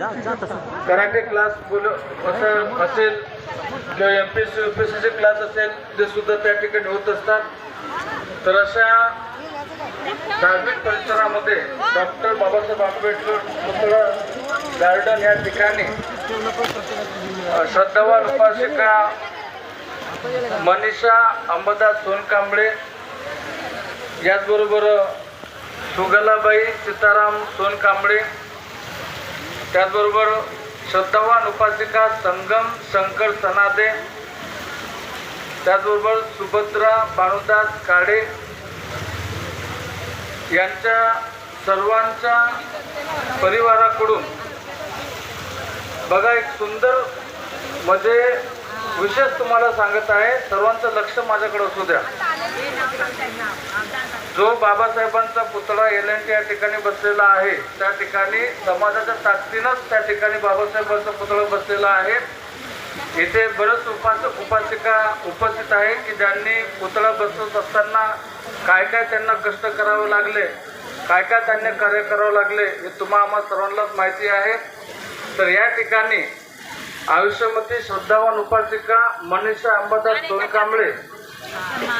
Karate class असं असेल किंवा MPSC UPSC क्लास असेल ते सुद्धा त्या ठिकाणी होत असतात. तर अशा धार्मिक परिसरामध्ये डॉक्टर बाबासाहेब आंबेडकर पुतळा गार्डन या ठिकाणी श्रद्धावान उपासिका मनीषा अंबादास सोनकांबळे, याचबरोबर सुगलाबाई सीताराम सोनकांबळे, त्याचबरोबर श्रद्धावान उपासिका संगम शंकर सनादे, त्याचबरोबर सुभद्रा भानुदास काडे यांच्या सर्वांच्या परिवाराकडून बघा एक सुंदर म्हणजे विशेष तुम्हाला सांगत आहे, सर्वांचं लक्ष माझ्याकडे असू द्या. जो बाबासाहेबांचा पुतळा LNT या ठिकाणी बसलेला आहे त्या ठिकाणी समाजाच्या ताकदीनंच त्या ठिकाणी बाबासाहेबांचा पुतळा बसलेला आहे. इथे बरेच उपासक उपासिका उपस्थित आहे की ज्यांनी पुतळा बसवत असताना काय काय त्यांना कष्ट करावे लागले, काय काय त्यांनी कार्य करावं लागले हे तुम्हा आम्हा सर्वांनाच माहिती आहे. तर या ठिकाणी आयुष्यामध्ये श्रद्धावान उपासिका मनीषा अंबादास सोनकांबळे,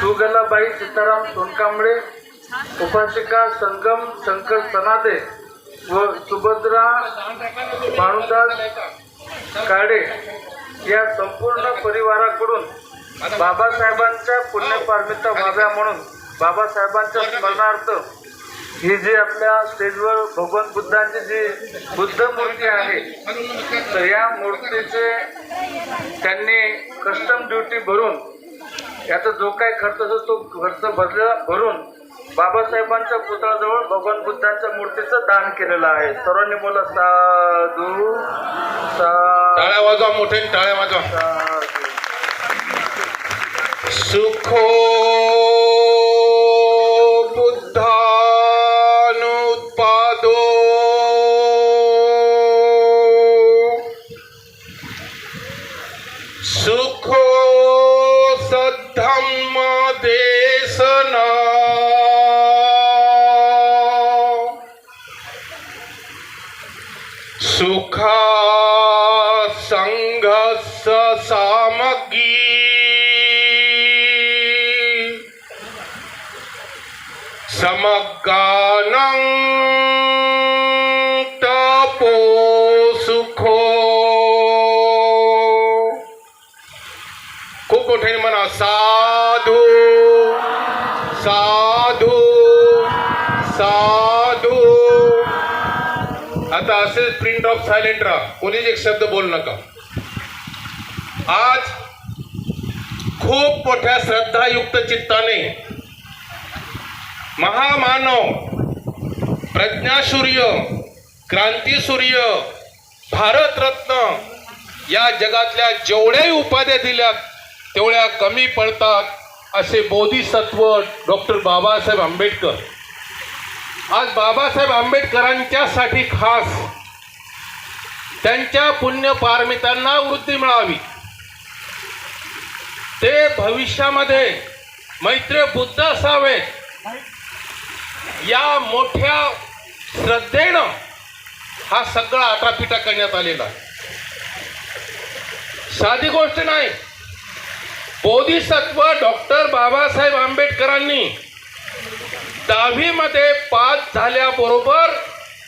सुगलाबाई सीताराम सोनकांबळे, उपासिका संगम शंकर सनादे व सुभद्रा भानुदास काडे या संपूर्ण परिवाराकडून बाबासाहेबांच्या पुण्यपारमिता व्हाव्या म्हणून बाबासाहेबांच्या स्मरणार्थ ही जी आपल्या स्टेजवर भगवान बुद्धांची जी बुद्ध मूर्ती आहे तर या मूर्तीचे त्यांनी कस्टम ड्युटी भरून याचा जो काही खर्च असतो तो खर्च भरून बाबासाहेबांच्या पुतळ्याजवळ भगवान बुद्धांच्या मूर्तीचं दान केलेलं आहे. सर्वांनी बोला साधू. टाळ्या वाजवा, मोठे टाळ्या वाजवा. सुखो बुद्धानुत्पादो सुखो सद्धम्म देशना सुखा संघर्ष सामग्री समगानं तपो सुखो. खूप मोठ्याने म्हणा साधू साधू साधू. आता असेच प्रिंट ऑफ सायलेंट राहा, कोणीच एक शब्द बोलू नका. आज खूप मोठ्या श्रद्धायुक्त चित्ताने महामानव प्रज्ञासूर्य क्रांतीसूर्य भारतरत्न या जगातल्या जेवढ्याही उपाध्या दिल्यात तेवढ्या कमी पडतात असे बोधिसत्व डॉक्टर बाबासाहेब आंबेडकर. आज बाबासाहेब आंबेडकरांच्यासाठी खास त्यांच्या पुण्यपारमितांना वृद्धी मिळावी, ते भविष्यामध्ये मैत्रीय बुद्ध असावेत या मोठ्या श्रद्धेनं हा सगळा आटापिटा करण्यात आलेला आहे. साधी गोष्ट नाही. बोधिसत्व डॉक्टर बाबासाहेब आंबेडकरांनी 10वी मध्ये पास झाल्याबरोबर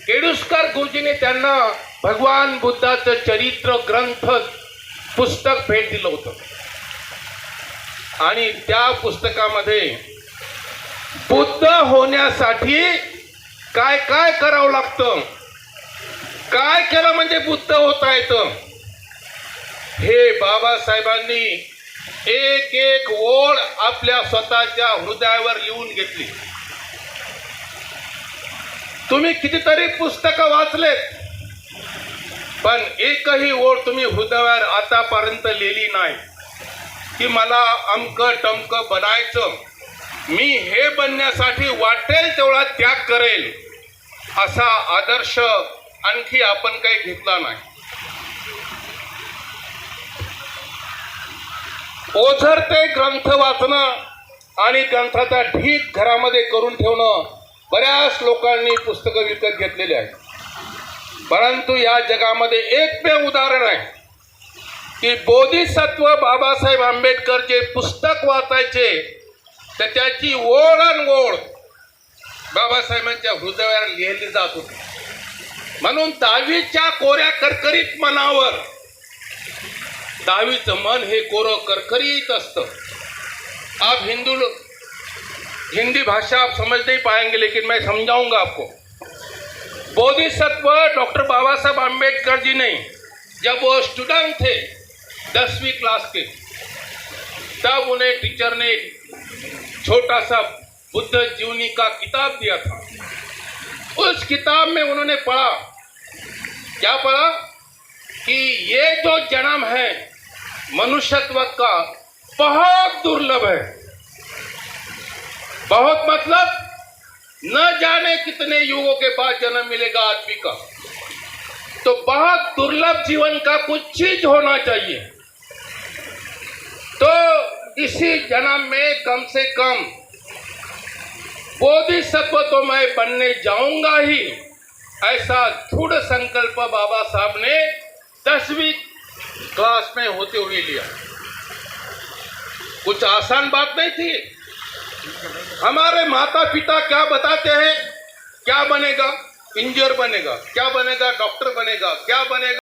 केडुस्कर गुरुजींनी त्यांना भगवान बुद्धाचं चरित्र ग्रंथ पुस्तक भेट दिलं होतं आणि त्या पुस्तकामध्ये बुद्ध होण्यासाठी काय काय करावं लागतं, काय केलं म्हणजे बुद्ध होता येतं हे बाबासाहेबांनी एक एक ओळ आपल्या स्वतःच्या हृदयावर लिहून घेतली. तुम्ही कितीतरी पुस्तकं वाचलेत पण एकही ओळ तुम्ही हृदयावर आतापर्यंत लिहिली नाही की मला अमकं टमकं बनायचं, मी हे बनण्यासाठी वाटेल तेवढा त्याग करेल असा आदर्श आणखी आपण काही घेतला नाही. ओझरते ग्रंथ वाचणं आणि ग्रंथाचा ढीग घरामध्ये करून ठेवणं बऱ्याच लोकांनी पुस्तकं विकत घेतलेली आहेत. परंतु या जगामध्ये एकमेव उदाहरण आहे की बोधिसत्व बाबासाहेब आंबेडकर जे पुस्तक वाचायचे तर त्याची ओळ आणि ओळ बाबासाहेबांच्या हृदयावर लिहिली जात होती. म्हणून दहावीच्या कोऱ्या करकरीत मनावर, दहावीचं मन हे कोरं करकरीत असतं. आप हिंदी भाषा आप समझ नहीं पाएंगे, लेकिन मैं समझाऊंगा आपको. बोधिसत्व डॉक्टर बाबा साहब आम्बेडकर जी ने जब वो स्टूडेंट थे 10वीं क्लास के, तब उन्हें टीचर ने छोटा सा बुद्ध जीवनी का किताब दिया था. उस किताब में उन्होंने पढ़ा, क्या पढ़ा कि ये जो जन्म है मनुष्यत्व का बहुत दुर्लभ है. बहुत मतलब न जाने कितने युगों के बाद जन्म मिलेगा आदमी का. तो बहुत दुर्लभ जीवन का कुछ चीज होना चाहिए. तो इसी जन्म में कम से कम बोधिसत्व तो मैं बनने जाऊंगा ही, ऐसा दृढ़ संकल्प बाबा साहब ने 10वीं क्लास में होते हुए लिया. कुछ आसान बात नहीं थी. हमारे माता पिता क्या बताते हैं, क्या बनेगा, इंजीनियर बनेगा, क्या बनेगा, डॉक्टर बनेगा, क्या बनेगा.